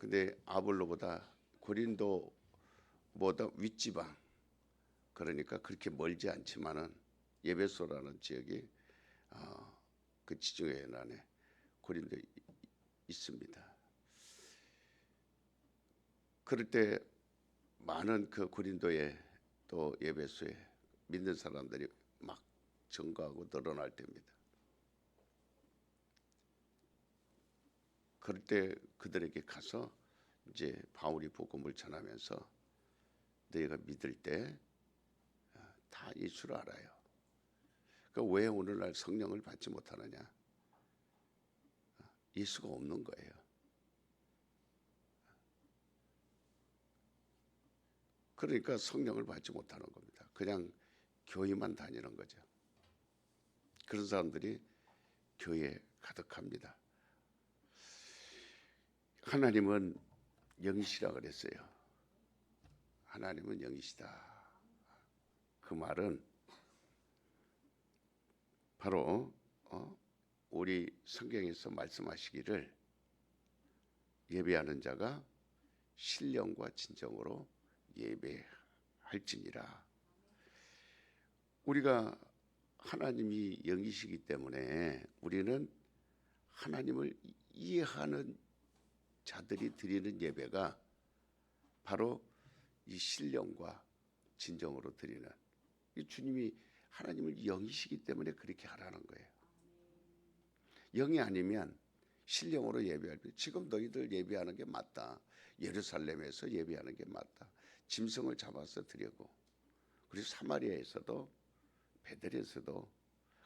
근데 아볼로보다 고린도보다 윗지방, 그러니까 그렇게 멀지 않지만은 예베소라는 지역이 그 지중해 안에 고린도에 있습니다. 그럴 때 많은 그 고린도에 또 예배소에 믿는 사람들이 막 증가하고 늘어날 때입니다. 그럴 때 그들에게 가서 이제 바울이 복음을 전하면서 너희가 믿을 때 다 예수를 알아요. 그러니까 왜 오늘날 성령을 받지 못하느냐? 예수가 없는 거예요. 그러니까 성령을 받지 못하는 겁니다. 그냥 교회만 다니는 거죠. 그런 사람들이 교회에 가득합니다. 하나님은 영이시라 그랬어요. 하나님은 영이시다. 그 말은 바로 우리 성경에서 말씀하시기를 예배하는 자가 신령과 진정으로 예배할지니라. 우리가 하나님이 영이시기 때문에 우리는 하나님을 이해하는 자들이 드리는 예배가 바로 이 신령과 진정으로 드리는, 이 주님이 하나님을 영이시기 때문에 그렇게 하라는 거예요. 영이 아니면 신령으로 예배할 때, 지금 너희들 예배하는 게 맞다. 예루살렘에서 예배하는 게 맞다. 짐승을 잡아서 드리고, 그리고 사마리아에서도 베델에서도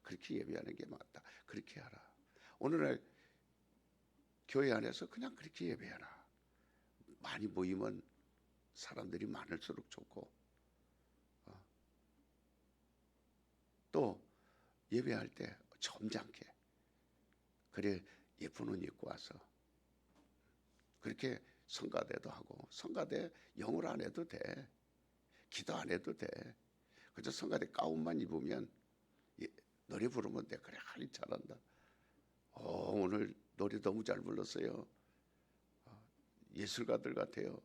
그렇게 예배하는 게 맞다. 그렇게 하라. 오늘날 교회 안에서 그냥 그렇게 예배하라. 많이 모이면 사람들이 많을수록 좋고, 또 예배할 때 점잖게, 그래 예쁜 옷 입고 와서 그렇게 성가대도 하고, 성가대 영어로 안 해도 돼. 기도 안 해도 돼. 그저 성가대 가운만 입으면 노래 부르면 돼. 그래, 하리 잘한다. 오늘 노래 너무 잘 불렀어요. 예술가들 같아요.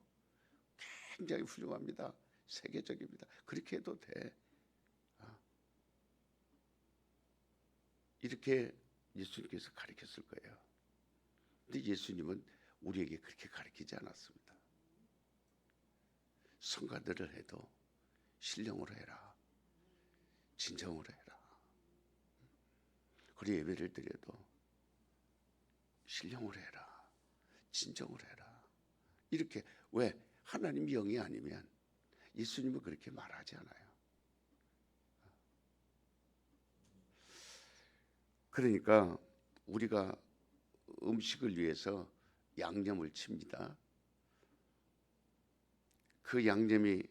굉장히 훌륭합니다. 세계적입니다. 그렇게 해도 돼. 이렇게 예수님께서 가르쳤을 거예요. 근데 예수님은 우리에게 그렇게 가르치지 않았습니다. 성가들을 해도 신령으로 해라. 진정으로 해라. 그리고 예배를 드려도 신령으로 해라. 진정으로 해라. 이렇게, 왜? 하나님이 영이 아니면 예수님은 그렇게 말하지 않아요. 그러니까 우리가 음식을 위해서 양념을 칩니다. 그 양념이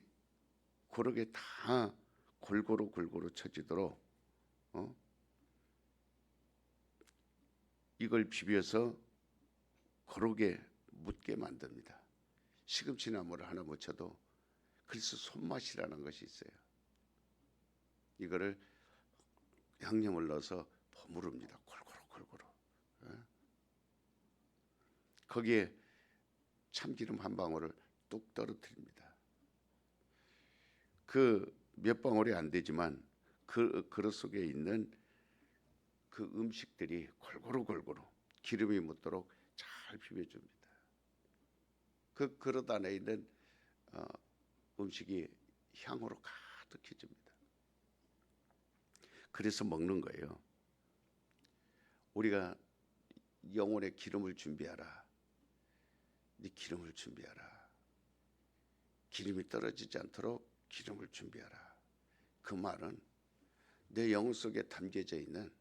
고르게 다 골고루 쳐지도록 이걸 비벼서 고르게 묻게 만듭니다. 시금치나물을 하나 묻혀도 그래서 손맛이라는 것이 있어요. 이거를 양념을 넣어서 버무릅니다. 골고루. 거기에 참기름 한 방울을 뚝 떨어뜨립니다. 그 몇 방울이 안 되지만 그 그릇 속에 있는 그 음식들이 골고루 기름이 묻도록 잘 비벼줍니다. 그 그릇 안에 있는 음식이 향으로 가득해집니다. 그래서 먹는 거예요. 우리가 영혼의 기름을 준비하라. 네 기름을 준비하라. 기름이 떨어지지 않도록 기름을 준비하라. 그 말은 내 영혼 속에 담겨져 있는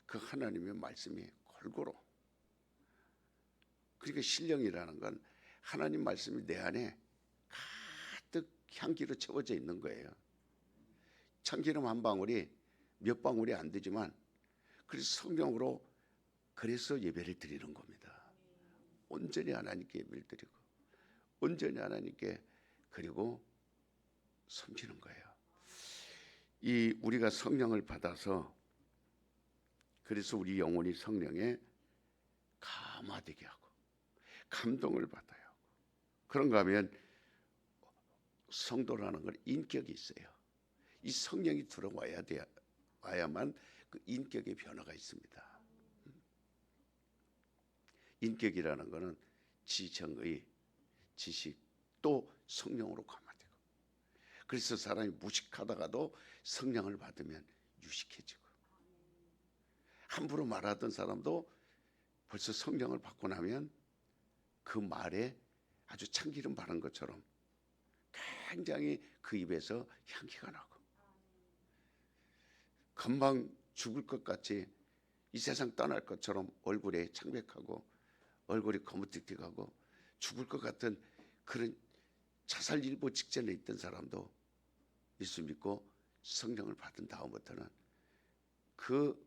그 하나님의 말씀이 골고루, 그러니까 신령이라는 건 하나님 말씀이 내 안에 가득 향기로 채워져 있는 거예요. 참기름 한 방울이 몇 방울이 안 되지만 그래서 성령으로, 그래서 예배를 드리는 겁니다. 온전히 하나님께 예배를 드리고 온전히 하나님께 그리고 섬기는 거예요. 이 우리가 성령을 받아서, 그래서 우리 영혼이 성령에 감화되게 하고, 감동을 받아요. 그런가 하면 성도라는 건 인격이 있어요. 이 성령이 들어와야 돼, 와야만 그 인격의 변화가 있습니다. 인격이라는 것은 지정의, 지식, 또 성령으로 감화되고, 그래서 사람이 무식하다가도 성령을 받으면 유식해지고, 함부로 말하던 사람도 벌써 성령을 받고 나면 그 말에 아주 참기름 바른 것처럼 굉장히 그 입에서 향기가 나고, 금방 죽을 것 같이 이 세상 떠날 것처럼 얼굴에 창백하고 얼굴이 거무틱틱하고 죽을 것 같은 그런 자살일보 직전에 있던 사람도 예수 믿고 성령을 받은 다음부터는 그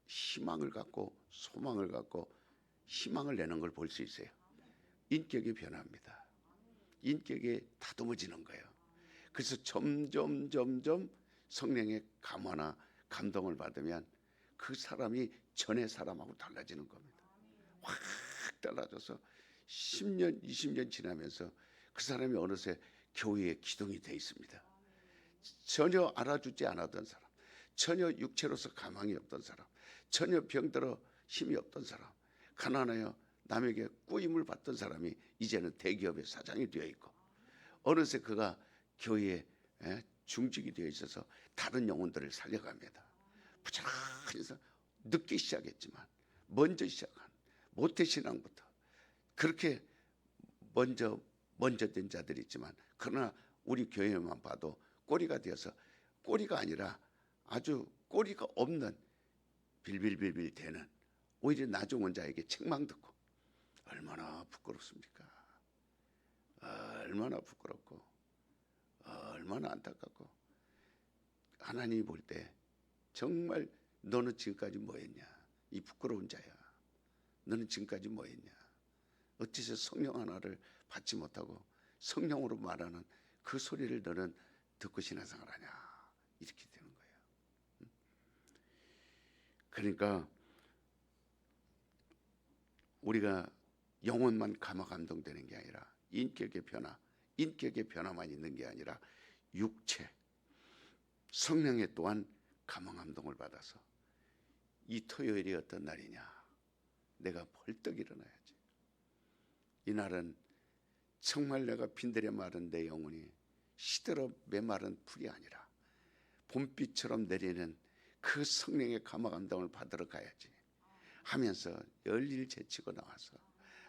희망을 갖고 소망을 갖고 희망을 내는 걸 볼 수 있어요. 인격이 변합니다. 인격이 다듬어지는 거예요. 그래서 점점 성령의 감화나 감동을 받으면 그 사람이 전의 사람하고 달라지는 겁니다. 확 달라져서 10년, 20년 지나면서 그 사람이 어느새 교회의 기둥이 돼 있습니다. 전혀 알아주지 않았던 사람, 전혀 육체로서 가망이 없던 사람, 전혀 병들어 힘이 없던 사람, 가난하여 남에게 꾸임을 받던 사람이 이제는 대기업의 사장이 되어 있고, 어느새 그가 교회에 중직이 되어 있어서 다른 영혼들을 살려갑니다. 부지런히 해서 늦게 시작했지만 먼저 시작한 모태신앙부터 그렇게 먼저 된 자들이 있지만, 그러나 우리 교회만 봐도 꼬리가 되어서, 꼬리가 아니라 아주 꼬리가 없는 빌빌빌빌 대는 오히려 나중은 자에게 책망 듣고, 얼마나 부끄럽습니까? 얼마나 부끄럽고 얼마나 안타깝고, 하나님이 볼 때 정말 너는 지금까지 뭐 했냐, 이 부끄러운 자야, 너는 지금까지 뭐 했냐, 어찌서 성령 하나를 받지 못하고 성령으로 말하는 그 소리를 너는 듣고 신앙생활 하냐, 이렇게 되는 거예요. 그러니까 우리가 영혼만 감화 감동되는 게 아니라 인격의 변화만 있는 게 아니라 육체, 성령에 또한 감화 감동을 받아서, 이 토요일이 어떤 날이냐, 내가 벌떡 일어나야지. 이날은 정말 내가 빈들에 마른 내 영혼이 시들어 메마른 풀이 아니라 봄비처럼 내리는 그 성령의 감화 감동을 받으러 가야지 하면서 열일 제치고 나와서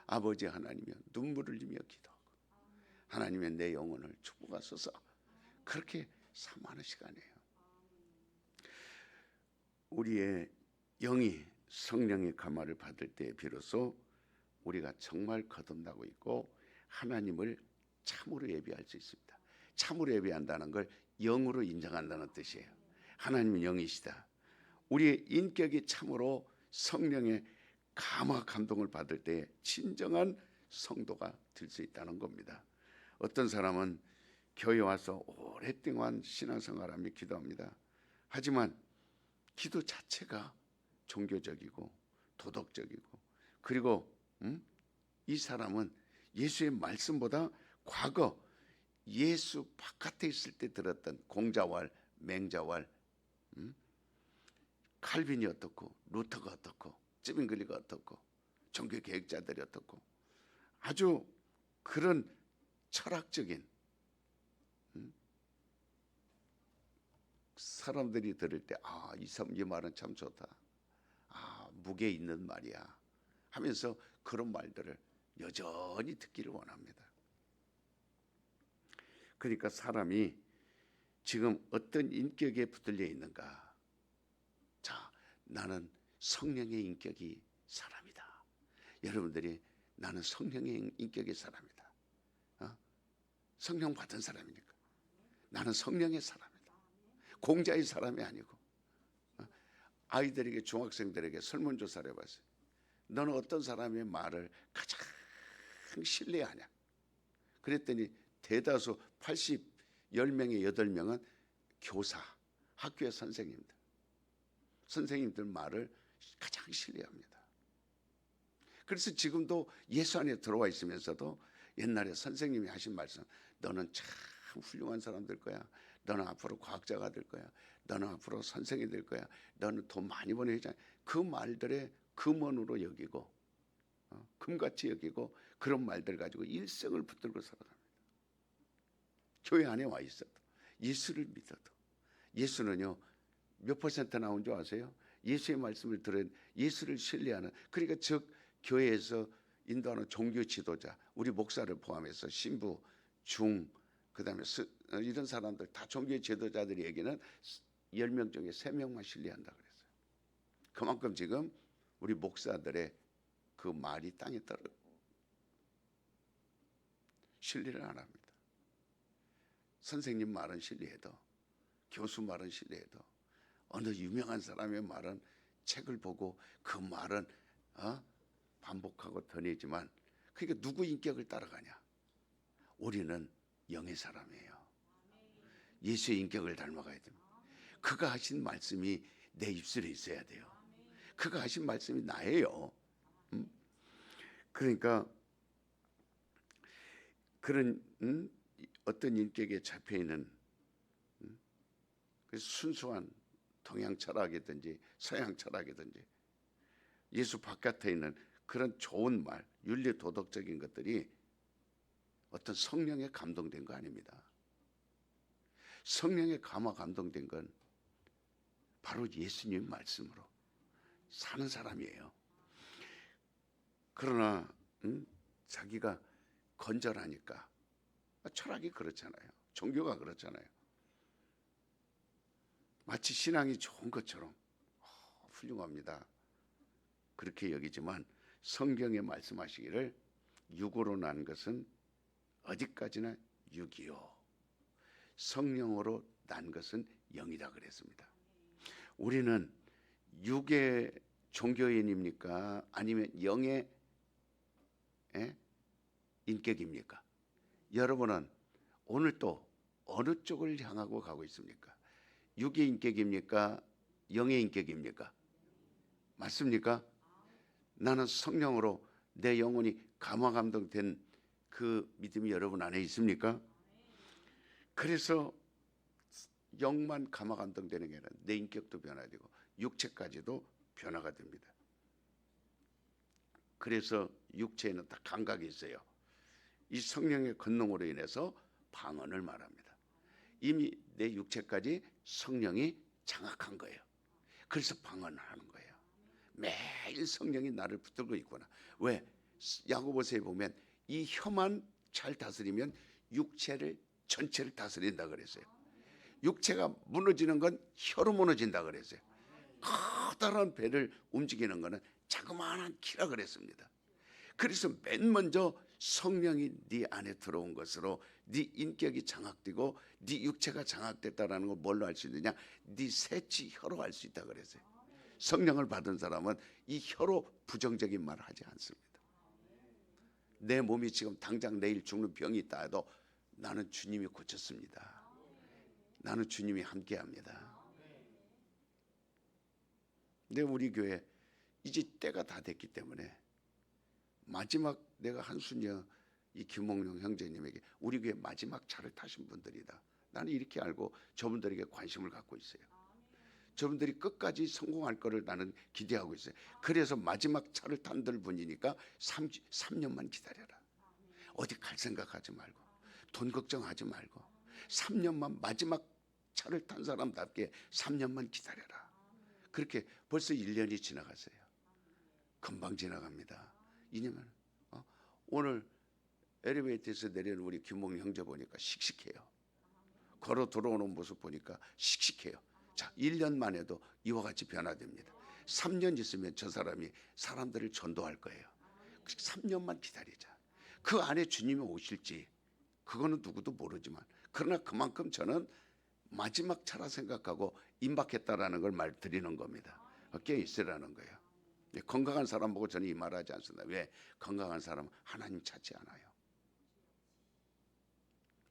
아버지 하나님이여 눈물을 흘리며 기도하고, 하나님의 내 영혼을 축복하소서, 그렇게 사모하는 시간이에요. 우리의 영이 성령의 감화를 받을 때 비로소 우리가 정말 거듭나고 있고 하나님을 참으로 예배할 수 있습니다. 참으로 예배한다는 걸 영으로 인정한다는 뜻이에요. 하나님은 영이시다. 우리의 인격이 참으로 성령의 감화 감동을 받을 때 진정한 성도가 될 수 있다는 겁니다. 어떤 사람은 교회 와서 오랫동안 신앙생활하며 기도합니다. 하지만 기도 자체가 종교적이고 도덕적이고, 그리고 이 사람은 예수의 말씀보다 과거 예수 바깥에 있을 때 들었던 공자왈, 맹자왈, 칼빈이 어떻고 루터가 어떻고 쯔빙글리가 어떻고 종교 계획자들이 어떻고, 아주 그런 철학적인 사람들이 들을 때 이 말은 참 좋다, 무게 있는 말이야 하면서 그런 말들을 여전히 듣기를 원합니다. 그러니까 사람이 지금 어떤 인격에 붙들려 있는가? 자, 나는 성령의 인격이 사람이다. 여러분들이 나는 성령의 인격의 사람이다. 성령 받은 사람이니까 나는 성령의 사람이다. 공자의 사람이 아니고. 아이들에게, 중학생들에게 설문조사를 해봤어요. 너는 어떤 사람의 말을 가장 신뢰하냐? 그랬더니 대다수 10명의 8명은 교사, 학교의 선생님들 말을 가장 신뢰합니다. 그래서 지금도 예수 안에 들어와 있으면서도 옛날에 선생님이 하신 말씀, 너는 참 훌륭한 사람 될 거야. 너는 앞으로 과학자가 될 거야. 너는 앞으로 선생이 될 거야. 너는 돈 많이 버는 회장. 그 말들에 금원으로 여기고 금같이 여기고 그런 말들 가지고 일생을 붙들고 살아갑니다. 교회 안에 와 있어도 예수를 믿어도. 예수는요 몇 퍼센트 나온 줄 아세요? 예수의 말씀을 들은 예수를 신뢰하는, 그러니까 즉 교회에서 인도하는 종교 지도자, 우리 목사를 포함해서 신부, 중, 그다음에 이런 사람들 다 종교 지도자들이 얘기는 10명 중에 3명만 신뢰한다 그랬어요. 그만큼 지금 우리 목사들의 그 말이 땅에 떨어 신뢰를 안 합니다. 선생님 말은 신뢰해도, 교수 말은 신뢰해도, 어느 유명한 사람의 말은 책을 보고 그 말은 반복하고 더내지만, 그러니까 누구 인격을 따라가냐? 우리는 영의 사람이에요. 예수의 인격을 닮아가야 됩니다. 그가 하신 말씀이 내 입술에 있어야 돼요. 그가 하신 말씀이 나예요. 그러니까 그런 어떤 인격에 잡혀있는 순수한 동양 철학이든지 서양 철학이든지 예수 바깥에 있는 그런 좋은 말, 윤리 도덕적인 것들이 어떤 성령에 감동된 거 아닙니다. 성령에 감동된 건 바로 예수님 말씀으로 사는 사람이에요. 그러나 자기가 건전하니까, 철학이 그렇잖아요. 종교가 그렇잖아요. 마치 신앙이 좋은 것처럼 훌륭합니다. 그렇게 여기지만 성경에 말씀하시기를 육으로 난 것은 어디까지나 육이요, 성령으로 난 것은 영이다 그랬습니다. 우리는 육의 종교인입니까? 아니면 영의 인격입니까? 여러분은 오늘 또 어느 쪽을 향하고 가고 있습니까? 육의 인격입니까? 영의 인격입니까? 맞습니까? 나는 성령으로 내 영혼이 감화감동된 그 믿음이 여러분 안에 있습니까? 그래서 영만 감화감동되는 게 아니라 내 인격도 변화되고 육체까지도 변화가 됩니다. 그래서 육체에는 다 감각이 있어요. 이 성령의 권능으로 인해서 방언을 말합니다. 이미 내 육체까지 성령이 장악한 거예요. 그래서 방언을 하는 거예요. 매일 성령이 나를 붙들고 있구나. 왜? 야고보서에 보면 이 혀만 잘 다스리면 육체를 전체를 다스린다 그랬어요. 육체가 무너지는 건 혀로 무너진다 그랬어요. 커다란 배를 움직이는 거는 자그마한 키라 그랬습니다. 그래서 맨 먼저 성령이 네 안에 들어온 것으로 네 인격이 장악되고 네 육체가 장악됐다라는 걸 뭘로 알 수 있느냐? 네 새치 혀로 알 수 있다 그랬어요. 성령을 받은 사람은 이 혀로 부정적인 말을 하지 않습니다. 내 몸이 지금 당장 내일 죽는 병이 있다 해도 나는 주님이 고쳤습니다. 나는 주님이 함께합니다. 근데 우리 교회 이제 때가 다 됐기 때문에 마지막, 내가 한순여 이 김몽룡 형제님에게 우리 교회 마지막 차를 타신 분들이다, 나는 이렇게 알고 저분들에게 관심을 갖고 있어요. 저분들이 끝까지 성공할 거를 나는 기대하고 있어요. 그래서 마지막 차를 탄들 분이니까 3년만 기다려라. 어디 갈 생각하지 말고 돈 걱정하지 말고 3년만, 마지막 차를 탄 사람답게 3년만 기다려라. 그렇게 벌써 1년이 지나갔어요. 금방 지나갑니다. 2년만. 오늘 엘리베이터에서 내리는 우리 김몽 형제 보니까 씩씩해요. 걸어 들어오는 모습 보니까 씩씩해요. 자, 1년만 해도 이와 같이 변화됩니다. 3년 있으면 저 사람이 사람들을 전도할 거예요. 3년만 기다리자. 그 안에 주님이 오실지 그거는 누구도 모르지만, 그러나 그만큼 저는 마지막 차라 생각하고 임박했다라는 걸 말드리는 겁니다. 깨어 있으라는 거예요. 건강한 사람 보고 저는 이 말하지 않습니다. 왜? 건강한 사람은 하나님 찾지 않아요.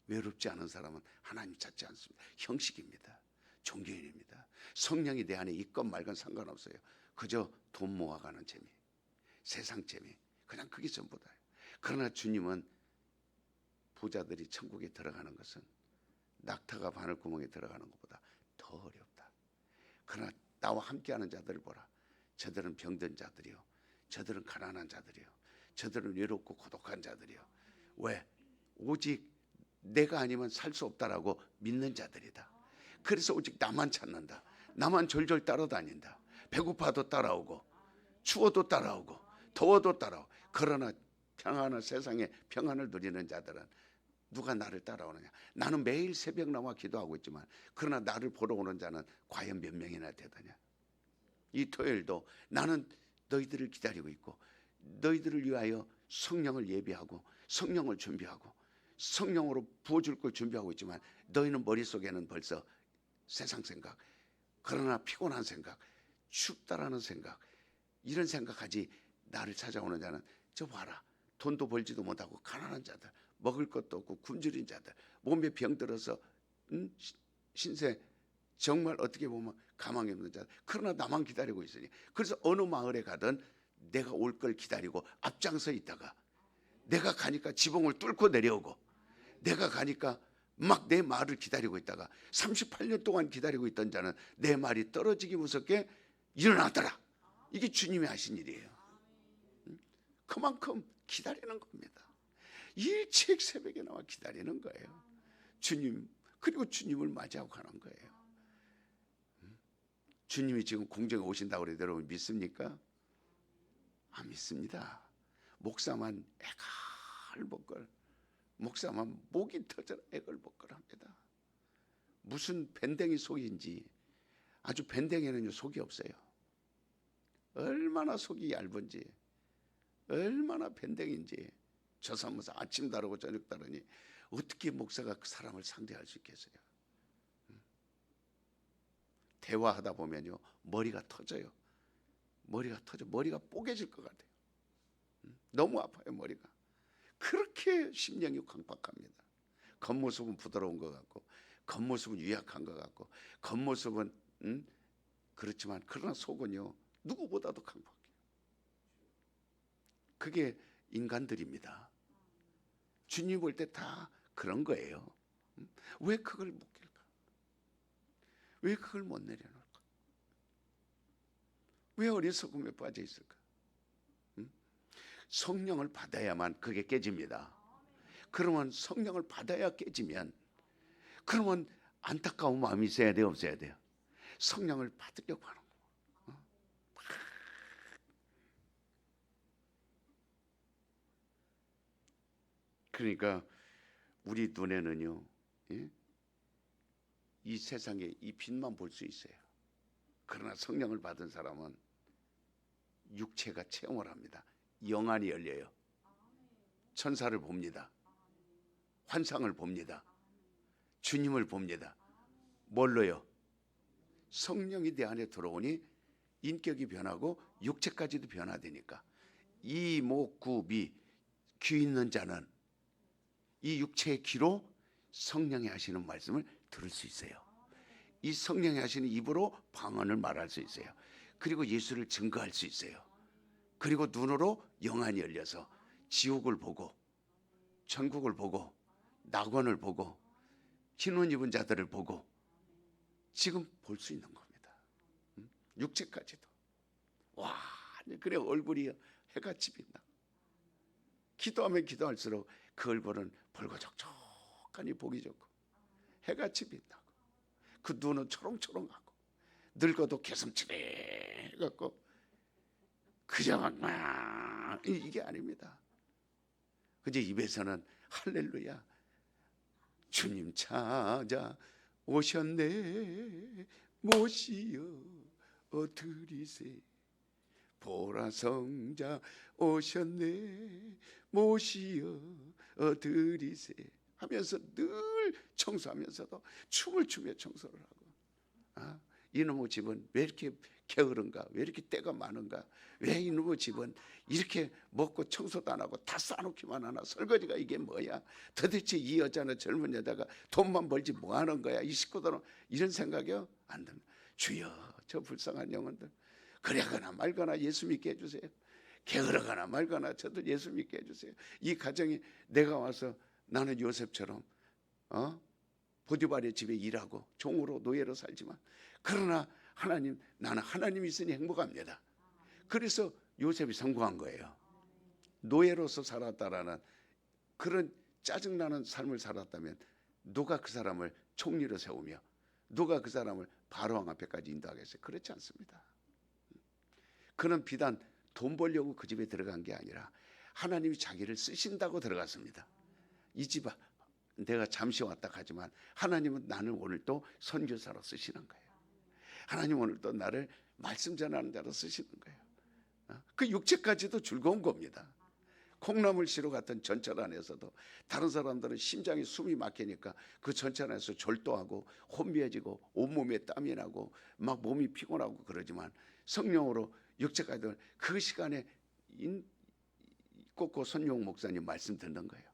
외롭지 않은 사람은 하나님 찾지 않습니다. 형식입니다. 종교인입니다. 성령이 내 안에 있건 말건 상관없어요. 그저 돈 모아가는 재미, 세상 재미, 그냥 그게 전부다. 그러나 주님은 부자들이 천국에 들어가는 것은 낙타가 바늘구멍에 들어가는 것보다 더 어렵다. 그러나 나와 함께하는 자들을 보라. 저들은 병든 자들이요, 저들은 가난한 자들이요, 저들은 외롭고 고독한 자들이요. 왜? 오직 내가 아니면 살 수 없다라고 믿는 자들이다. 그래서 오직 나만 찾는다. 나만 졸졸 따라다닌다. 배고파도 따라오고, 추워도 따라오고, 더워도 따라오고. 그러나 평안한 세상에 평안을 누리는 자들은 누가 나를 따라오느냐? 나는 매일 새벽 나와 기도하고 있지만, 그러나 나를 보러 오는 자는 과연 몇 명이나 되더냐? 이 토요일도 나는 너희들을 기다리고 있고, 너희들을 위하여 성령을 예비하고 성령을 준비하고 성령으로 부어줄 걸 준비하고 있지만, 너희는 머릿속에는 벌써 세상 생각, 그러나 피곤한 생각, 춥다라는 생각, 이런 생각하지. 나를 찾아오는 자는 저 봐라, 돈도 벌지도 못하고 가난한 자들, 먹을 것도 없고 굶주린 자들, 몸에 병들어서 신세, 정말 어떻게 보면 가망이 없는 자들, 그러나 나만 기다리고 있으니, 그래서 어느 마을에 가든 내가 올 걸 기다리고 앞장서 있다가, 내가 가니까 지붕을 뚫고 내려오고, 내가 가니까 막 내 말을 기다리고 있다가 38년 동안 기다리고 있던 자는 내 말이 떨어지기 무섭게 일어나더라. 이게 주님이 하신 일이에요. 그만큼 기다리는 겁니다. 일찍 새벽에 나와 기다리는 거예요. 주님, 그리고 주님을 맞이하고 가는 거예요. 주님이 지금 공정에 오신다고 그래도 여러분 믿습니까? 안 믿습니다. 목사만 애걸복걸, 목사만 목이 터져라 애걸복걸합니다. 무슨 밴댕이 속인지. 아주 밴댕이는 속이 없어요. 얼마나 속이 얇은지, 얼마나 밴댕인지. 저 사무소 아침 다르고 저녁 다르니 어떻게 목사가 그 사람을 상대할 수 있겠어요? 대화하다 보면요, 머리가 터져요. 머리가 터져, 머리가 뽀개질 것 같아요. 너무 아파요, 머리가. 그렇게 심령이 강박합니다. 겉모습은 부드러운 것 같고, 겉모습은 유약한 것 같고, 겉모습은 그렇지만, 그러나 속은요 누구보다도 강박해요. 그게 인간들입니다. 주님 볼 때 다 그런 거예요. 왜 그걸 못 깰까? 왜 그걸 못 내려놓을까? 왜 어리석음에 빠져 있을까? 성령을 받아야만 그게 깨집니다. 그러면 성령을 받아야 깨지면, 그러면 안타까운 마음이 있어야 돼요, 없어야 돼요? 성령을 받으려고 하는 거예요. 그러니까 우리 눈에는요, 이 세상에 이 빛만 볼 수 있어요. 그러나 성령을 받은 사람은 육체가 체험을 합니다. 영안이 열려요. 천사를 봅니다. 환상을 봅니다. 주님을 봅니다. 뭘로요? 성령이 내 안에 들어오니 인격이 변하고 육체까지도 변화되니까, 이, 목, 구, 미, 귀 있는 자는 이 육체의 귀로 성령이 하시는 말씀을 들을 수 있어요. 이 성령이 하시는 입으로 방언을 말할 수 있어요. 그리고 예수를 증거할 수 있어요. 그리고 눈으로 영안이 열려서 지옥을 보고 천국을 보고 낙원을 보고 흰 옷 입은 자들을 보고 지금 볼 수 있는 겁니다. 육체까지도. 와, 그래 얼굴이 해같이 빛나. 기도하면 기도할수록 그 얼굴은 벌거적적하니 보기 좋고 해같이 빛나고, 그 눈은 초롱초롱하고 늙어도 개슴츠레해갖고 그냥 막 이게 아닙니다. 그저 입에서는 할렐루야, 주님 찾아 오셨네, 모시어 드리세, 보라 성자 오셨네, 모시어 드리세 하면서 늘 청소하면서도 춤을 추며 청소를 하고, 이놈의 집은 왜 이렇게 게으른가, 왜 이렇게 때가 많은가, 왜 이놈의 집은 이렇게 먹고 청소도 안 하고 다 싸놓기만 하나, 설거지가 이게 뭐야, 도대체 이 여자는 젊은 여자가 돈만 벌지 뭐 하는 거야, 이 식구들은, 이런 생각이요 안 듭니다. 주여 저 불쌍한 영혼들 그래거나 말거나 예수 믿게 해주세요. 게으르거나 말거나 저도 예수 믿게 해주세요. 이 가정이 내가 와서 나는 요셉처럼 보디발의 집에 일하고 종으로 노예로 살지만 그러나 하나님, 나는 하나님이 있으니 행복합니다. 그래서 요셉이 성공한 거예요. 노예로서 살았다라는 그런 짜증나는 삶을 살았다면 누가 그 사람을 총리로 세우며 누가 그 사람을 바로왕 앞에까지 인도하겠어요? 그렇지 않습니다. 그는 비단 돈 벌려고 그 집에 들어간 게 아니라 하나님이 자기를 쓰신다고 들어갔습니다. 이 집 내가 잠시 왔다 가지만 하나님은 나를 오늘 또 선교사로 쓰시는 거예요. 하나님 오늘 또 나를 말씀 전하는 자로 쓰시는 거예요. 그 육체까지도 즐거운 겁니다. 콩나물시로 같은 전철 안에서도 다른 사람들은 심장에 숨이 막히니까 그 전철 안에서 졸도하고 혼미해지고 온몸에 땀이 나고 막 몸이 피곤하고 그러지만 성령으로 육체까지도 그 시간에 꼭꼭 손용 목사님 말씀 듣는 거예요.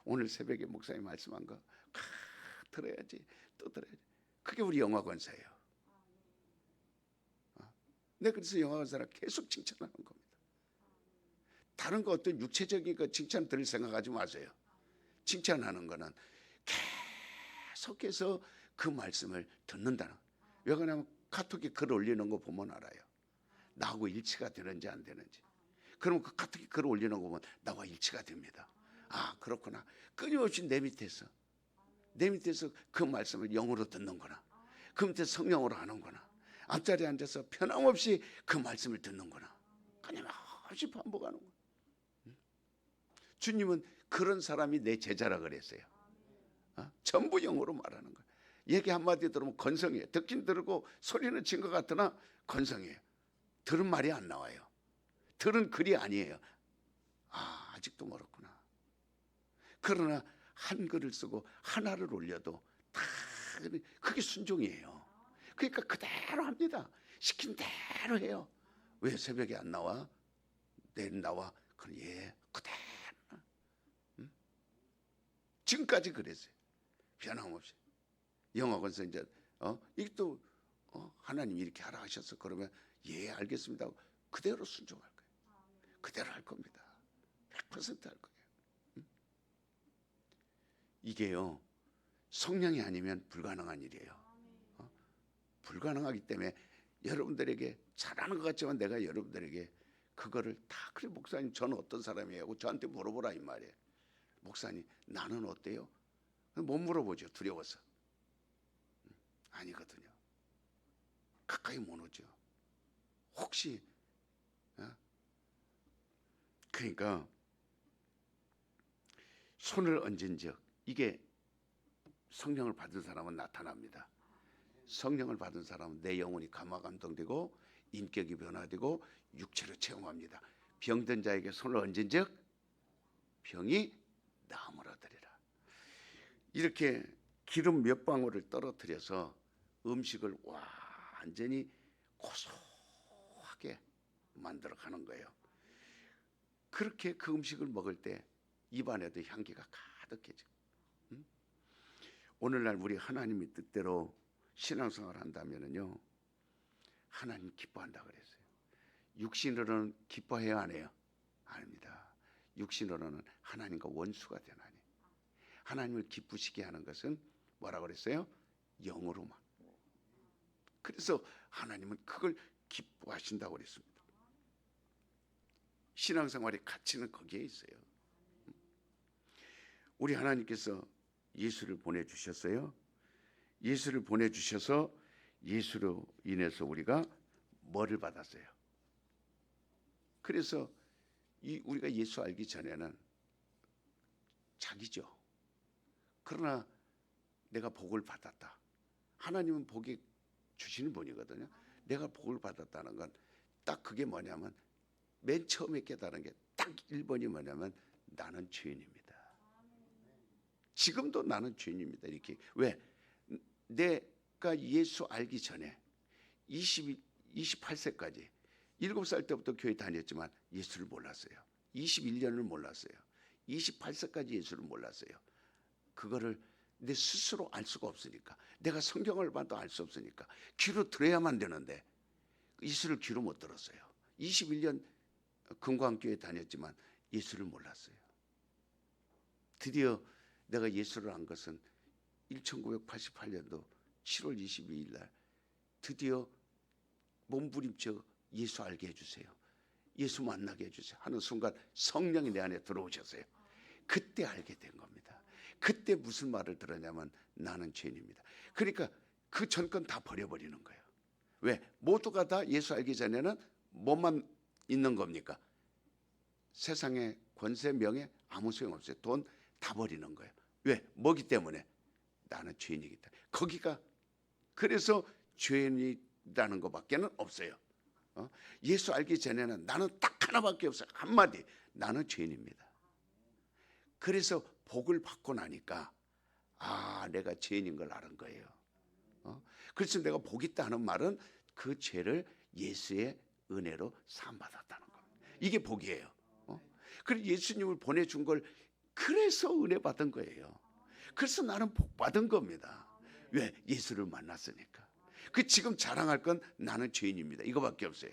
오늘 새벽에 목사님 말씀한 거 들어야지, 또 들어야지. 그게 우리 영화 권사예요. 네, 그래서 영화 권사라 계속 칭찬하는 겁니다. 다른 거 어떤 육체적인 거 칭찬 들을 생각하지 마세요. 칭찬하는 거는 계속해서 그 말씀을 듣는다는. 왜 그러냐면 카톡에 글 올리는 거 보면 알아요. 나하고 일치가 되는지 안 되는지. 그럼 그 카톡에 글 올리는 거 보면 나와 일치가 됩니다. 아, 그렇구나. 끊임없이 내 밑에서 그 말씀을 영으로 듣는구나. 그 밑에 성령으로 하는구나. 앞자리에 앉아서 편함없이 그 말씀을 듣는구나. 끊임없이 반복하는 거야. 주님은 그런 사람이 내 제자라 그랬어요. 전부 영어로 말하는 거예요. 얘기 한마디 들으면 건성이에요. 듣긴 들고 소리는 친 것 같으나 건성이에요. 들은 말이 안 나와요. 들은 글이 아니에요. 아직도 멀었구나. 그러나 한글을 쓰고 하나를 올려도 다 그게 순종이에요. 그러니까 그대로 합니다. 시킨 대로 해요. 왜 새벽에 안 나와? 내일 나와? 그럼 그대로. 지금까지 그랬어요. 변함없이. 영어권서 이제 이게 또 하나님 이렇게 하라 하셨어. 그러면 알겠습니다. 그대로 순종할 거예요. 그대로 할 겁니다. 100% 할 거예요. 이게요, 성령이 아니면 불가능한 일이에요. 불가능하기 때문에 여러분들에게 잘하는 것 같지만 내가 여러분들에게 그거를 다 그래 목사님 저는 어떤 사람이에요 하고 저한테 물어보라 이 말이에요. 목사님 나는 어때요? 못 물어보죠. 두려워서. 아니거든요. 가까이 못 오죠. 혹시 그러니까 손을 얹은 적 이게 성령을 받은 사람은 나타납니다. 성령을 받은 사람은 내 영혼이 감화감동되고 인격이 변화되고 육체로 체험합니다. 병든 자에게 손을 얹은 적 병이 나무라더리라. 이렇게 기름 몇 방울을 떨어뜨려서 음식을 완전히 고소하게 만들어가는 거예요. 그렇게 그 음식을 먹을 때 입안에도 향기가 가득해지고 오늘날 우리 하나님의 뜻대로 신앙생활을 한다면요 하나님 기뻐한다 그랬어요. 육신으로는 기뻐해야 안 해요? 아닙니다. 육신으로는 하나님과 원수가 되나니. 하나님을 기쁘시게 하는 것은 뭐라 그랬어요? 영으로만. 그래서 하나님은 그걸 기뻐하신다고 그랬습니다. 신앙생활의 가치는 거기에 있어요. 우리 하나님께서 예수를 보내주셨어요. 예수를 보내주셔서 예수로 인해서 우리가 뭐를 받았어요? 그래서 우리가 예수 알기 전에는 자기죠. 그러나 내가 복을 받았다. 하나님은 복이 주시는 분이거든요. 내가 복을 받았다는 건 딱 그게 뭐냐면 맨 처음에 깨달은 게 딱 1번이 뭐냐면 나는 죄인입니다. 지금도 나는 죄인입니다. 이렇게. 왜? 내가 예수 알기 전에 28세까지 7살 때부터 교회 다녔지만 예수를 몰랐어요. 21년을 몰랐어요. 28세까지 예수를 몰랐어요. 그거를 내 스스로 알 수가 없으니까 내가 성경을 봐도 알 수 없으니까 귀로 들어야만 되는데 예수를 귀로 못 들었어요. 21년 금광교회 다녔지만 예수를 몰랐어요. 드디어 내가 예수를 안 것은 1988년도 7월 22일 날 드디어 몸부림쳐 예수 알게 해주세요. 예수 만나게 해주세요 하는 순간 성령이 내 안에 들어오셨어요. 그때 알게 된 겁니다. 그때 무슨 말을 들었냐면 나는 죄인입니다. 그러니까 그 전권 다 버려버리는 거예요. 왜? 모두가 다 예수 알기 전에는 뭐만 있는 겁니까? 세상에 권세, 명예 아무 소용없어요. 돈 다 버리는 거예요. 왜? 뭐기 때문에? 나는 죄인이기 때문에. 거기가 그래서 죄인이라는 것밖에는 없어요. 예수 알기 전에는 나는 딱 하나밖에 없어요. 한마디, 나는 죄인입니다. 그래서 복을 받고 나니까 내가 죄인인 걸 아는 거예요. 그래서 내가 복 있다는 말은 그 죄를 예수의 은혜로 사함받았다는 겁니다. 이게 복이에요. 그래서 예수님을 보내준 걸 그래서 은혜 받은 거예요. 그래서 나는 복 받은 겁니다. 왜? 예수를 만났으니까. 그 지금 자랑할 건 나는 죄인입니다. 이거밖에 없어요.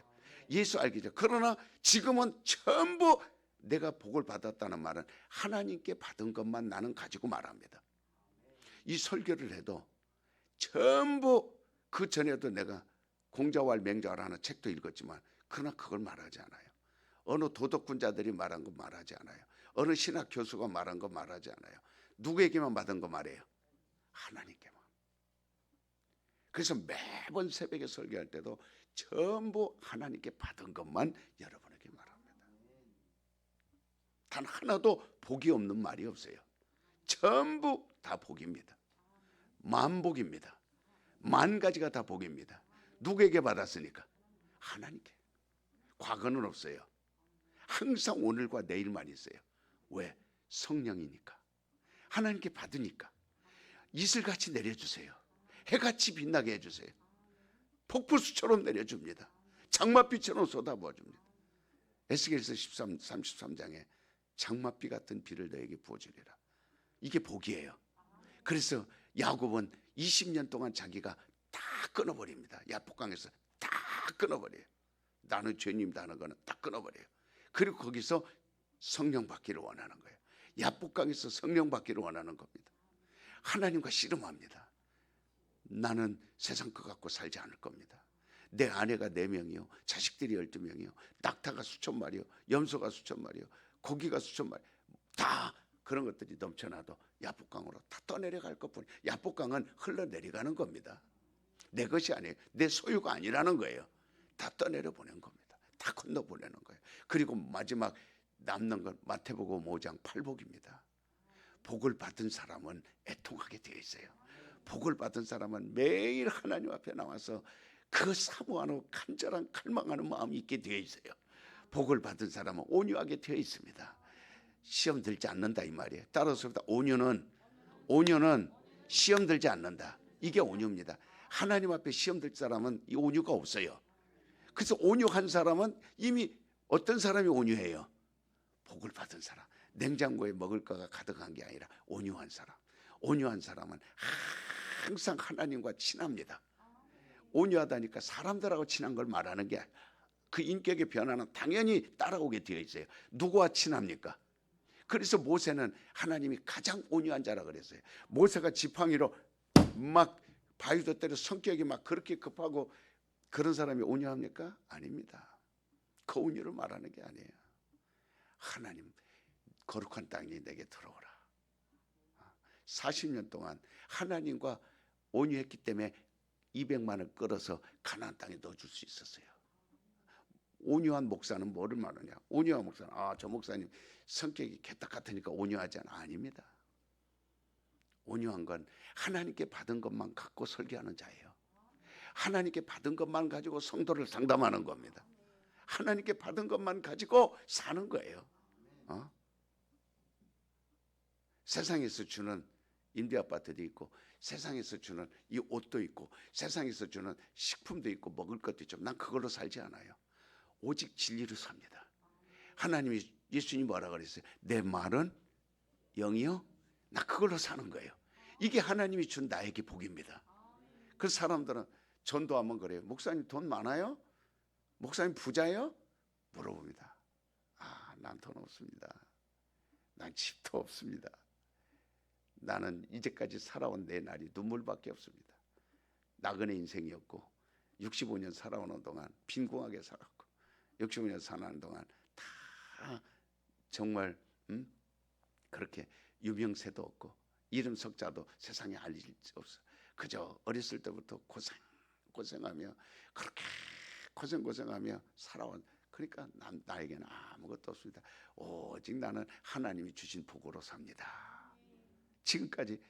예수 알기 전. 그러나 지금은 전부 내가 복을 받았다는 말은 하나님께 받은 것만 나는 가지고 말합니다. 이 설교를 해도 전부 그 전에도 내가 공자왈 맹자왈 하는 책도 읽었지만 그러나 그걸 말하지 않아요. 어느 도덕군자들이 말한 거 말하지 않아요. 어느 신학 교수가 말한 거 말하지 않아요. 누구에게만 받은 거 말해요? 하나님께만. 그래서 매번 새벽에 설교할 때도 전부 하나님께 받은 것만 여러분에게 말합니다. 단 하나도 복이 없는 말이 없어요. 전부 다 복입니다. 만복입니다. 만 가지가 다 복입니다. 누구에게 받았으니까? 하나님께. 과거는 없어요. 항상 오늘과 내일만 있어요. 왜? 성령이니까. 하나님께 받으니까. 이슬같이 내려주세요. 해같이 빛나게 해주세요. 폭포수처럼 내려줍니다. 장맛비처럼 쏟아부어줍니다. 에스겔서 33장에 장맛비 같은 비를 너에게 부어주리라. 이게 복이에요. 그래서 야곱은 20년 동안 자기가 다 끊어버립니다. 야복강에서 다 끊어버려요. 나는 죄인입니다 하는 거는 다 끊어버려요. 그리고 거기서 성령 받기를 원하는 거예요. 야복강에서 성령 받기를 원하는 겁니다. 하나님과 씨름합니다. 나는 세상 것 갖고 살지 않을 겁니다. 내 아내가 4명이요, 자식들이 12명이요, 낙타가 수천 마리요, 염소가 수천 마리요, 고기가 수천 마리, 다 그런 것들이 넘쳐나도 야복강으로 다 떠내려갈 것뿐. 야복강은 흘러내려가는 겁니다. 내 것이 아니에요. 내 소유가 아니라는 거예요. 다 떠내려 보낸 겁니다. 다 건너 보내는 거예요. 그리고 마지막 남는 건 마태복음 5장 8복입니다. 복을 받은 사람은 애통하게 되어 있어요. 복을 받은 사람은 매일 하나님 앞에 나와서 그 사모하는 간절한 갈망하는 마음이 있게 되어 있어요. 복을 받은 사람은 온유하게 되어 있습니다. 시험 들지 않는다 이 말이에요. 따라서 온유는 시험 들지 않는다. 이게 온유입니다. 하나님 앞에 시험 들 사람은 이 온유가 없어요. 그래서 온유한 사람은 이미 어떤 사람이 온유해요? 복을 받은 사람. 냉장고에 먹을 거가 가득한 게 아니라 온유한 사람. 온유한 사람은 항상 하나님과 친합니다. 온유하다니까 사람들하고 친한 걸 말하는 게 그 인격의 변화는 당연히 따라오게 되어 있어요. 누구와 친합니까? 그래서 모세는 하나님이 가장 온유한 자라 그랬어요. 모세가 지팡이로 막 바위도 때려 성격이 막 그렇게 급하고 그런 사람이 온유합니까? 아닙니다. 그 온유를 말하는 게 아니에요. 하나님 거룩한 땅이 내게 들어오라. 40년 동안 하나님과 온유했기 때문에 200만을 끌어서 가나안 땅에 넣어줄 수 있었어요. 온유한 목사는 뭐를 말하냐? 온유한 목사는 저 목사님 성격이 개떡 같으니까 온유하지 않아. 아닙니다. 온유한 건 하나님께 받은 것만 갖고 설교하는 자예요. 하나님께 받은 것만 가지고 성도를 상담하는 겁니다. 하나님께 받은 것만 가지고 사는 거예요. 세상에서 주는 임대아파트도 있고 세상에서 주는 이 옷도 있고 세상에서 주는 식품도 있고 먹을 것도 있죠. 난 그걸로 살지 않아요. 오직 진리로 삽니다. 하나님이 예수님이 뭐라 그랬어요? 내 말은 영이요? 나 그걸로 사는 거예요. 이게 하나님이 준 나에게 복입니다. 그 사람들은 전도하면 그래요. 목사님 돈 많아요? 목사님 부자예요? 물어봅니다. 난 돈 없습니다. 난 집도 없습니다. 나는 이제까지 살아온 내 날이 눈물밖에 없습니다. 나그네 인생이었고 65년 살아오는 동안 빈궁하게 살았고 65년 사는 동안 다 정말 그렇게 유명세도 없고 이름 석자도 세상에 알릴 수 없어. 그저 어렸을 때부터 고생하며 그렇게 고생하며 살아온. 그러니까 나에게는 아무것도 없습니다. 오직 나는 하나님이 주신 복으로 삽니다. 지금까지.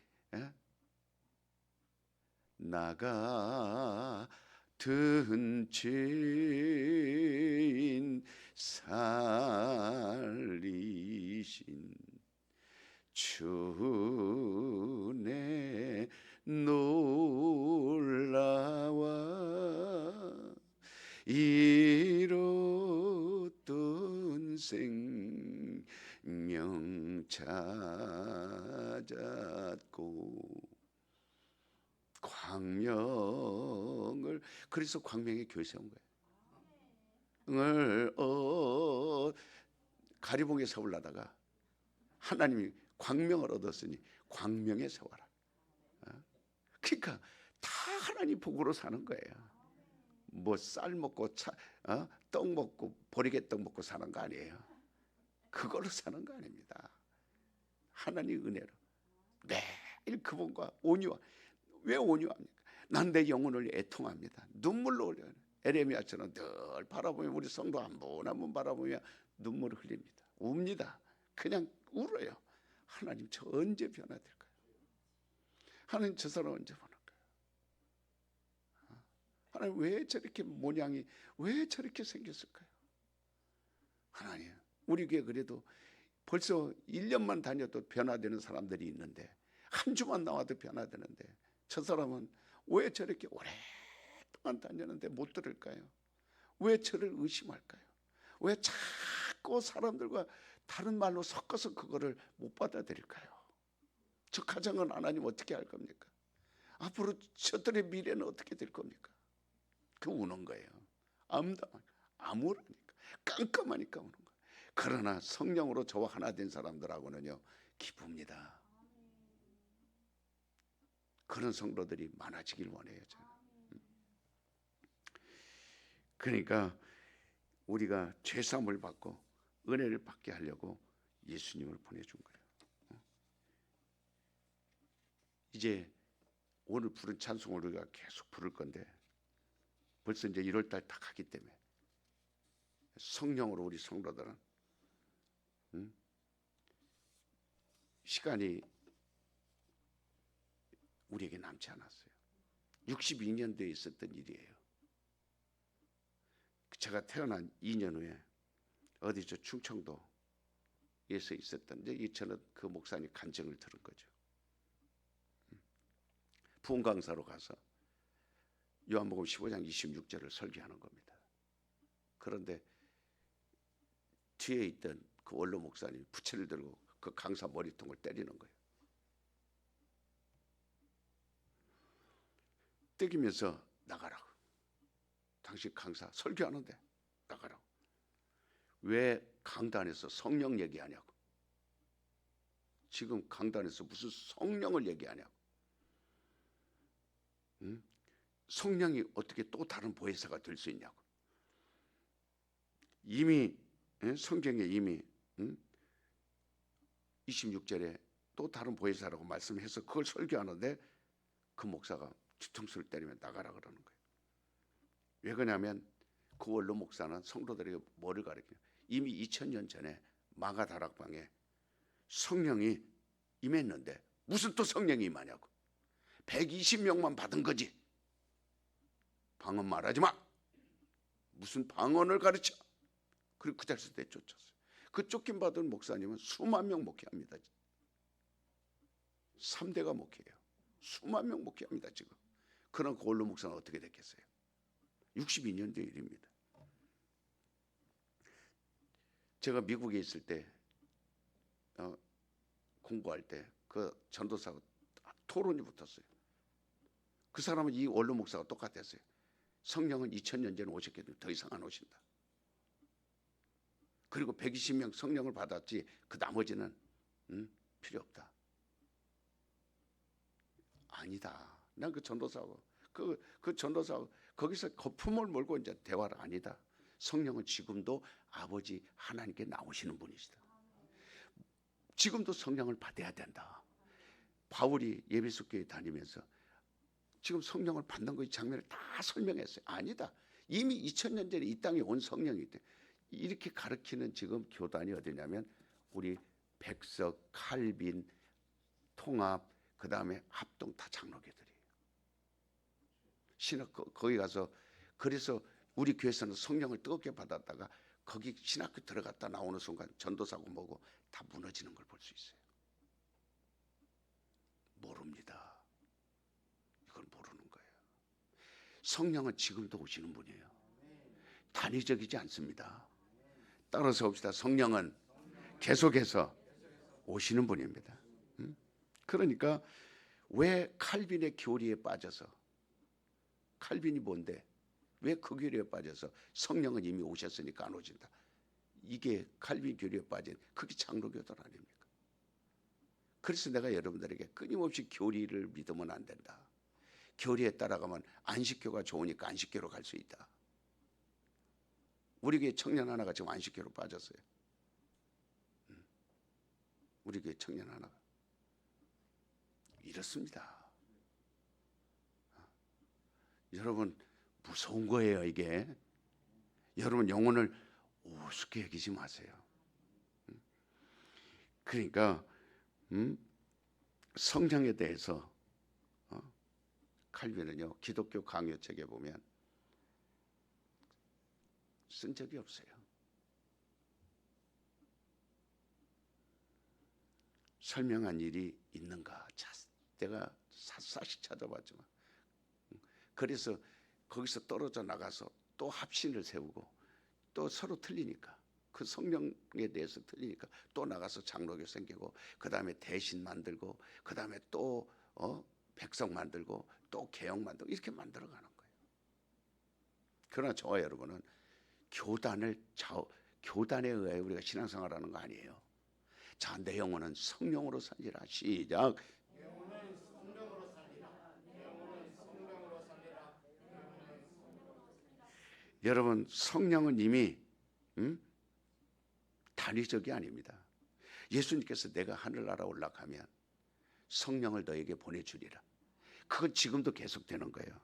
나가 든 죄인 살리신 주내 놀라와 잃었던 생명 찾았고 광명을, 그래서 광명에 교회 세운 거예요. 가리봉에 세우려다가 하나님이 광명을 얻었으니 광명에 세워라. 그러니까 다 하나님 복으로 사는 거예요. 뭐 쌀 먹고 떡 먹고 보리개떡 먹고 사는 거 아니에요. 그걸로 사는 거 아닙니다. 하나님 은혜로 매일 그분과 온유와. 왜 온유합니까? 난 내 영혼을 애통합니다. 눈물로 흘려요. 에레미야처럼 늘 바라보며 우리 성도 한 분 한 분 바라보며 눈물을 흘립니다. 웁니다. 그냥 울어요. 하나님 저 언제 변화될까요? 하나님 저 사람 언제 변할까요? 하나님 왜 저렇게 모양이 왜 저렇게 생겼을까요? 하나님 우리 교회 그래도 벌써 1년만 다녀도 변화되는 사람들이 있는데 한 주만 나와도 변화되는데 저 사람은 왜 저렇게 오랫동안 다녔는데 못 들을까요? 왜 저를 의심할까요? 왜 자꾸 사람들과 다른 말로 섞어서 그거를 못 받아들일까요? 저 가정은 하나님 어떻게 할 겁니까? 앞으로 저들의 미래는 어떻게 될 겁니까? 그 우는 거예요. 암울하니까 깜깜하니까 우는 거예요. 그러나 성령으로 저와 하나 된 사람들하고는요 기쁩니다. 그런 성도들이 많아지길 원해요. 저는. 그러니까 우리가 죄사함을 받고 은혜를 받게 하려고 예수님을 보내준 거예요. 이제 오늘 부른 찬송을 우리가 계속 부를 건데 벌써 이제 1월달 다 가기 때문에 성령으로 우리 성도들은 시간이 우리에게 남지 않았어요. 62년도에 있었던 일이에요. 제가 태어난 2년 후에 어디 저 충청도에서 있었던 저는 그 목사님 간증을 들은 거죠. 부흥 강사로 가서 요한복음 15장 26절을 설교하는 겁니다. 그런데 뒤에 있던 그 원로 목사님이 부채를 들고 그 강사 머리통을 때리는 거예요. 때리면서 나가라고. 당신 강사 설교하는데 나가라고. 왜 강단에서 성령 얘기하냐고. 지금 강단에서 무슨 성령을 얘기하냐고. 성령이 어떻게 또 다른 보혜사가 될 수 있냐고. 이미 성경에 이미 26절에 또 다른 보혜사라고 말씀해서 그걸 설교하는데 그 목사가 뒤통수를 때리면 나가라 그러는 거예요. 왜 그러냐면 그 원로 목사는 성도들에게 뭐를 가르쳐요? 이미 2000년 전에 마가 다락방에 성령이 임했는데 무슨 또 성령이 임하냐고. 120명만 받은 거지. 방언 말하지 마. 무슨 방언을 가르쳐. 그리고 그 자리에서 내쫓았어요. 그 쫓김 받은 목사님은 수만 명 목회합니다. 3대가 목회해요. 수만 명 목회합니다 지금. 그런 그 원로 목사는 어떻게 됐겠어요? 62년대 일입니다. 제가 미국에 있을 때 공부할 때 그 전도사가 토론이 붙었어요. 그 사람은 이 원로 목사가 똑같았어요. 성령은 2000년 전에 오셨기 때문에 더 이상 안 오신다. 그리고 120명 성령을 받았지 그 나머지는 필요 없다. 아니다. 난 그 전도사하고 그 전도사하고 거기서 거품을 몰고 이제 대화를 아니다. 성령은 지금도 아버지 하나님께 나오시는 분이시다. 지금도 성령을 받아야 된다. 바울이 예배소 교회 다니면서 지금 성령을 받는 거의 장면을 다 설명했어요. 아니다. 이미 2000년 전에 이 땅에 온 성령이기 때문에 이렇게 가르치는 지금 교단이 어디냐면 우리 백석, 칼빈, 통합, 그 다음에 합동 다 장로교들이에요. 신학 거기 가서 그래서 우리 교회에서는 성령을 뜨겁게 받았다가 거기 신학교 들어갔다 나오는 순간 전도사고 뭐고 다 무너지는 걸 볼 수 있어요. 모릅니다. 이걸 모르는 거예요. 성령은 지금도 오시는 분이에요. 단위적이지 않습니다. 따라서 봅시다. 성령은 계속해서 오시는 분입니다. 그러니까 왜 칼빈의 교리에 빠져서 칼빈이 뭔데? 왜 그 교리에 빠져서 성령은 이미 오셨으니까 안 오신다. 이게 칼빈 교리에 빠진 그게 장로교들 아닙니까? 그래서 내가 여러분들에게 끊임없이 교리를 믿으면 안 된다. 교리에 따라가면 안식교가 좋으니까 안식교로 갈 수 있다. 우리 교회 청년 하나가 지금 안식교로 빠졌어요. 우리 교회 청년 하나가 이렇습니다. 여러분 무서운 거예요 이게. 여러분 영혼을 우습게 여기지 마세요. 그러니까 성령에 대해서 칼빈은요 기독교 강요책에 보면 쓴 적이 없어요. 설명한 일이 있는가? 내가 샅샅이 찾아봤지만 그래서 거기서 떨어져 나가서 또 합신을 세우고 또 서로 틀리니까 그 성령에 대해서 틀리니까 또 나가서 장로교 생기고 그 다음에 대신 만들고 그 다음에 또 백성 만들고 또 개혁 만들고 이렇게 만들어가는 거예요. 그러나 저와 여러분은 교단에 의해 우리가 신앙생활하는 거 아니에요. 자, 내 영혼은 성령으로 살리라. 시작. 여러분 성령은 이미 단위적이 아닙니다. 예수님께서 내가 하늘나라 올라가면 성령을 너에게 보내주리라. 그건 지금도 계속되는 거예요.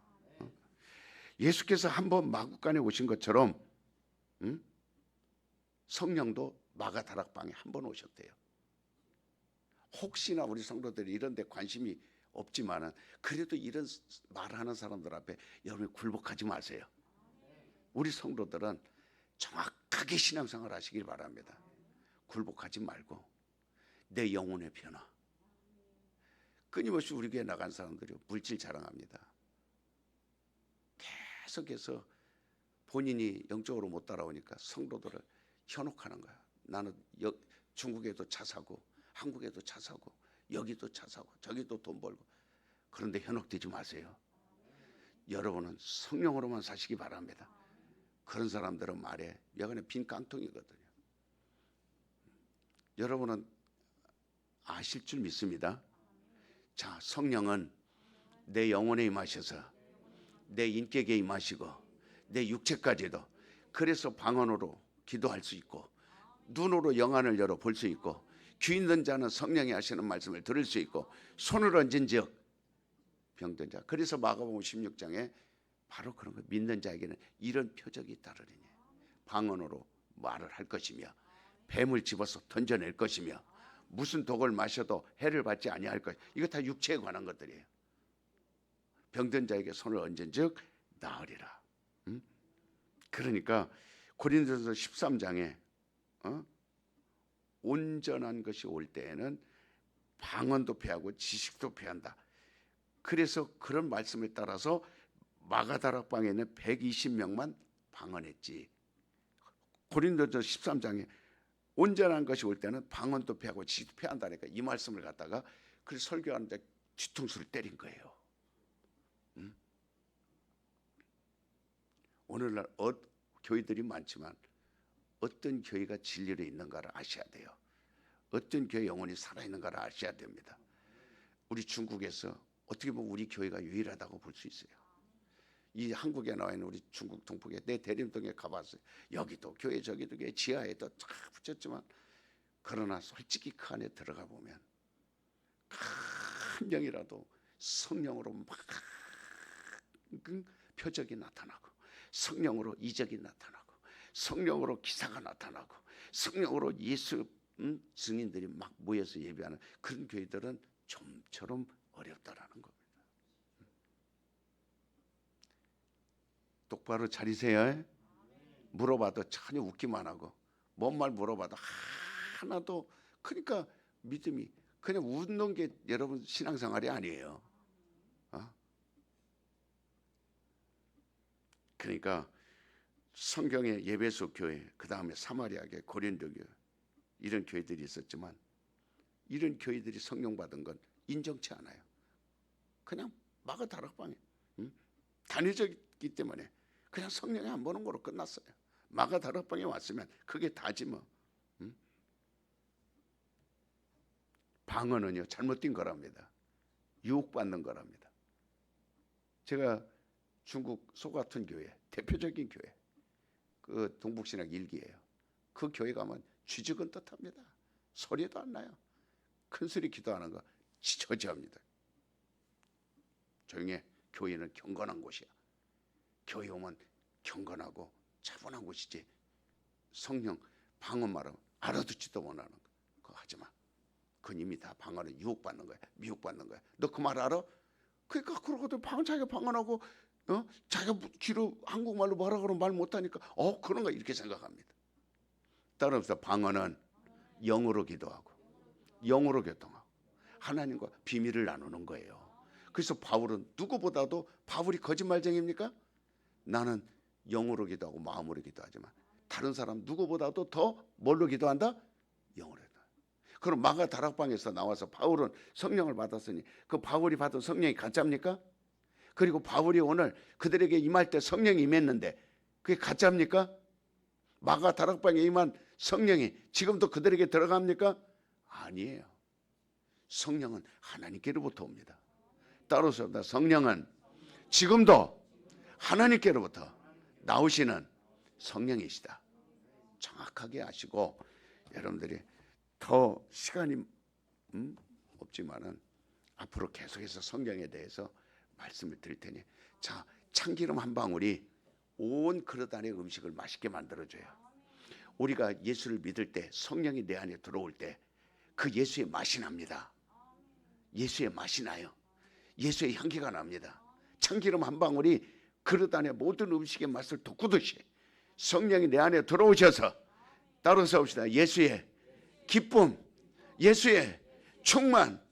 예수께서 한번 마구간에 오신 것처럼 성령도 마가다락방에 한 번 오셨대요. 혹시나 우리 성도들이 이런 데 관심이 없지만은 그래도 이런 말하는 사람들 앞에 여러분이 굴복하지 마세요. 우리 성도들은 정확하게 신앙생활 하시길 바랍니다. 굴복하지 말고 내 영혼의 변화. 끊임없이 우리 교회 나간 사람들이 물질 자랑합니다. 계속해서 본인이 영적으로 못 따라오니까 성도들을 현혹하는 거야. 나는 중국에도 차 사고 한국에도 차 사고 여기도 차 사고 저기도 돈 벌고. 그런데 현혹되지 마세요. 여러분은 성령으로만 사시기 바랍니다. 그런 사람들은 말에 여간에 빈 깡통이거든요. 여러분은 아실 줄 믿습니다. 자, 성령은 내 영혼에 임하셔서 내 인격에 임하시고 내 육체까지도, 그래서 방언으로 기도할 수 있고 눈으로 영안을 열어 볼 수 있고 귀 있는 자는 성령이 하시는 말씀을 들을 수 있고 손을 얹은즉 병든 자. 그래서 마가복음 16장에 바로 그런 거, 믿는 자에게는 이런 표적이 따르리니 방언으로 말을 할 것이며 뱀을 집어서 던져낼 것이며 무슨 독을 마셔도 해를 받지 아니할 것. 이거 다 육체에 관한 것들이에요. 병든 자에게 손을 얹은즉 나으리라. 그러니까 고린도전서 13장에 온전한 것이 올 때에는 방언도 패하고 지식도 패한다. 그래서 그런 말씀을 따라서 마가다락방에는 120명만 방언했지. 고린도전서 13장에 온전한 것이 올 때는 방언도 패하고 지식도 패한다니까 이 말씀을 갖다가 그래서 설교하는데 뒤통수를 때린 거예요. 오늘날 교회들이 많지만 어떤 교회가 진리로 있는가를 아셔야 돼요. 어떤 교회 영혼이 살아있는가를 아셔야 됩니다. 우리 중국에서 어떻게 보면 우리 교회가 유일하다고 볼 수 있어요. 이 한국에 나와 있는 우리 중국 동북에 내 대림동에 가봤어요. 여기도 교회 저기도 교회 지하에도 쫙 붙였지만 그러나 솔직히 그 안에 들어가 보면 한 명이라도 성령으로 막 표적이 나타나고 성령으로 이적이 나타나고 성령으로 기사가 나타나고 성령으로 예수 증인들이 막 모여서 예배하는 그런 교회들은 좀처럼 어렵다라는 겁니다. 똑바로 차리세요. 물어봐도 전혀 웃기만 하고 뭔 말 물어봐도 하나도, 그러니까 믿음이 그냥 웃는 게 여러분 신앙생활이 아니에요. 그러니까 성경의 예배소 교회, 그 다음에 사마리아 교회, 고린도 교회 이런 교회들이 있었지만 이런 교회들이 성령 받은 건 인정치 않아요. 그냥 마가 다락방에 단회적이기 때문에 그냥 성령이 안 보는 거로 끝났어요. 마가 다락방에 왔으면 그게 다지 뭐. 방언은요 잘못된 거랍니다. 유혹받는 거랍니다. 제가 중국 소같은 교회, 대표적인 교회, 그 동북신학 일기예요. 그 교회 가면 쥐죽은 듯합니다. 소리도 안 나요. 큰 소리 기도하는 거 저지합니다. 조용해. 교회는 경건한 곳이야. 교회 오면 경건하고 차분한 곳이지. 성령 방언 말하면 알아듣지도 못하는 거 그거 하지 마. 그건 이미 다 방언은 유혹받는 거야. 미혹받는 거야. 너 그 말 알아? 그러니까 그러고도 자기가 방언하고 자기가 귀로 한국말로 뭐라 그러면 말 못하니까 그런가 이렇게 생각합니다. 따라서 방언은 영으로 기도하고 영으로 교통하고 하나님과 비밀을 나누는 거예요. 그래서 바울은 누구보다도, 바울이 거짓말쟁이입니까? 나는 영으로 기도하고 마음으로 기도하지만 다른 사람 누구보다도 더 뭘로 기도한다? 영으로 기도. 그럼 마가 다락방에서 나와서 바울은 성령을 받았으니 그 바울이 받은 성령이 가짜입니까? 그리고 바울이 오늘 그들에게 임할 때 성령이 임했는데 그게 가짜입니까? 마가 다락방에 임한 성령이 지금도 그들에게 들어갑니까? 아니에요. 성령은 하나님께로부터 옵니다. 따라서 성령은 지금도 하나님께로부터 나오시는 성령이시다. 정확하게 아시고, 여러분들이 더 시간이 없지만은 앞으로 계속해서 성령에 대해서 말씀을 드릴 테니, 자, 참기름 한 방울이 온 그릇 안에 음식을 맛있게 만들어줘요. 우리가 예수를 믿을 때, 성령이 내 안에 들어올 때 그 예수의 맛이 납니다. 예수의 맛이 나요. 예수의 향기가 납니다. 참기름 한 방울이 그릇 안에 모든 음식의 맛을 돋구듯이 성령이 내 안에 들어오셔서, 따라서 봅시다. 예수의 기쁨, 예수의 충만,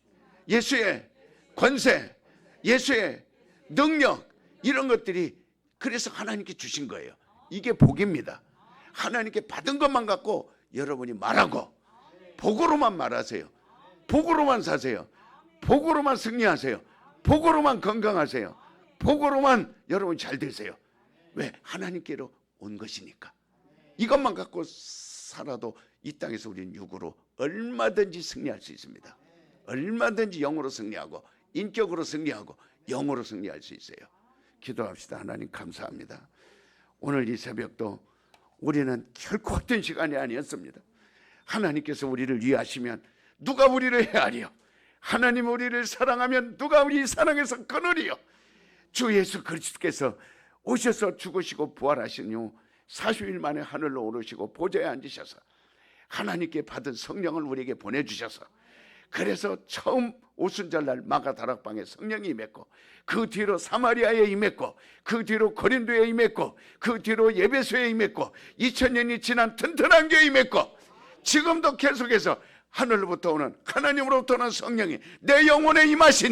예수의 권세, 예수의 능력, 이런 것들이 그래서 하나님께 주신 거예요. 이게 복입니다. 하나님께 받은 것만 갖고 여러분이 말하고, 복으로만 말하세요. 복으로만 사세요. 복으로만 승리하세요. 복으로만 건강하세요. 복으로만 여러분 잘 되세요. 왜? 하나님께로 온 것이니까. 이것만 갖고 살아도 이 땅에서 우리는 육으로 얼마든지 승리할 수 있습니다. 얼마든지 영으로 승리하고 인격으로 승리하고 영으로 승리할 수 있어요. 기도합시다. 하나님 감사합니다. 오늘 이 새벽도 우리는 결코 헛된 시간이 아니었습니다. 하나님께서 우리를 위하시면 누가 우리를 헤아리요? 하나님 우리를 사랑하면 누가 우리 사랑에서 끊으리요? 주 예수 그리스도께서 오셔서 죽으시고 부활하신 후 40일 만에 하늘로 오르시고 보좌에 앉으셔서 하나님께 받은 성령을 우리에게 보내주셔서, 그래서 처음 오순절날 마가 다락방에 성령이 임했고, 그 뒤로 사마리아에 임했고, 그 뒤로 고린도에 임했고, 그 뒤로 예배소에 임했고, 2000년이 지난 튼튼한 교회에 임했고, 지금도 계속해서 하늘로부터 오는, 하나님으로부터 오는 성령이 내 영혼에 임하신